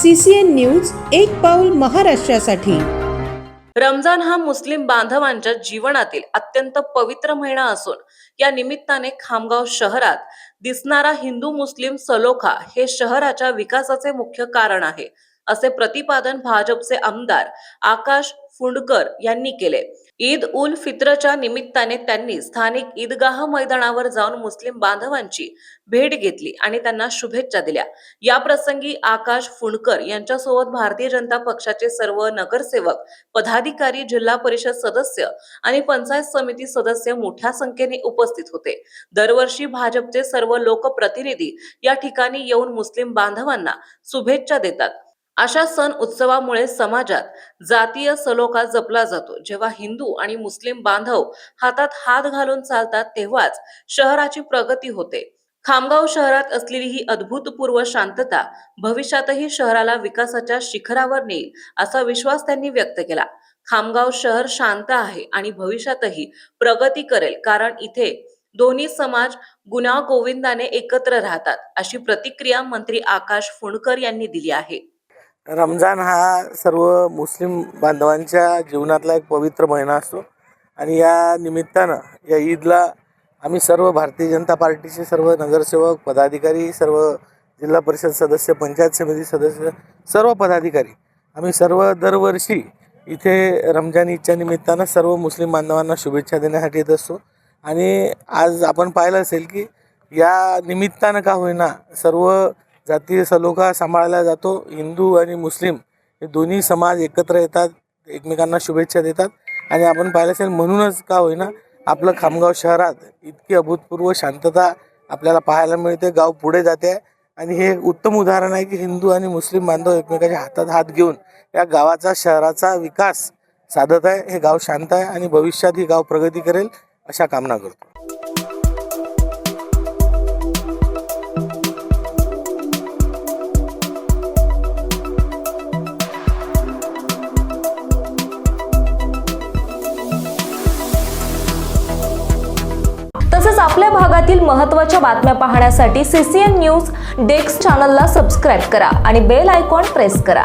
CCN news एक पाऊल महाराष्ट्रासाठी। रमजान हा मुस्लिम बांधवांच्या जीवनातील अत्यंत पवित्र महिना असून या निमित्ताने खामगाव शहरात दिसणारा हिंदू मुस्लिम सलोखा हे शहराच्या विकासाचे मुख्य कारण आहे, असे प्रतिपादन भाजपचे आमदार आकाश फुंडकर यांनी केले। ईद उल फित्रच्या निमित्ताने त्यांनी स्थानिक ईदगाह मैदानावर जाऊन मुस्लिम बांधवांची भेट घेतली आणि त्यांना शुभेच्छा दिल्या। या प्रसंगी आकाश फुंडकर यांच्यासोबत भारतीय जनता पक्षाचे सर्व नगरसेवक, पदाधिकारी, जिल्हा परिषद सदस्य आणि पंचायत समिती सदस्य मोठ्या संख्येने उपस्थित होते। दरवर्षी भाजपचे सर्व लोकप्रतिनिधी या ठिकाणी येऊन मुस्लिम बांधवांना शुभेच्छा देतात। अशा सण उत्सवामुळे समाजात जातीय सलोखा जपला जातो। जेव्हा हिंदू आणि मुस्लिम बांधव हातात हात घालून चालतात तेव्हाच शहराची प्रगती होते। खामगाव शहरात असलेली ही अभूतपूर्व शांतता भविष्यातही शहराला विकासाच्या शिखरावर नेईल असा विश्वास त्यांनी व्यक्त केला। खामगाव शहर शांत आहे आणि भविष्यातही प्रगती करेल, कारण इथे दोन्ही समाज गुण्यागोविंदाने एकत्र राहतात, अशी प्रतिक्रिया मंत्री आकाश फुंडकर यांनी दिली आहे। रमजान हा सर्व मुस्लिम बांधवांच्या जीवनातला एक पवित्र महिना असतो आणि या निमित्तानं या ईदला आम्ही सर्व भारतीय जनता पार्टीचे सर्व नगरसेवक, पदाधिकारी, सर्व जिल्हा परिषद सदस्य, पंचायत समिती सदस्य, सर्व पदाधिकारी आम्ही सर्व दरवर्षी इथे रमजान ईदच्या निमित्तानं सर्व मुस्लिम बांधवांना शुभेच्छा देण्यासाठी येत असतो। आणि आज आपण पाहिलं असेल की या निमित्तानं का होईना सर्व जातीय सलोखा सांभाळला जातो। हिंदू आणि मुस्लिम हे दोन्ही समाज एकत्र येतात, एकमेकांना शुभेच्छा देतात आणि आपण पाहिलं असेल म्हणूनच का होईना आपलं खामगाव शहरात इतकी अभूतपूर्व शांतता आपल्याला पाहायला मिळते। गाव पुढे जाते आणि हे उत्तम उदाहरण आहे की हिंदू आणि मुस्लिम बांधव एकमेकाच्या हातात हात घेऊन या गावाचा, शहराचा विकास साधत आहे। हे गाव शांत आहे आणि भविष्यात ही गाव प्रगती करेल अशा कामना करतो। तसेच आपल्या भागातील महत्त्वाच्या बातम्या पाहण्यासाठी CCN न्यूज डेस्क चॅनलला सबस्क्राइब करा आणि बेल आयकॉन प्रेस करा।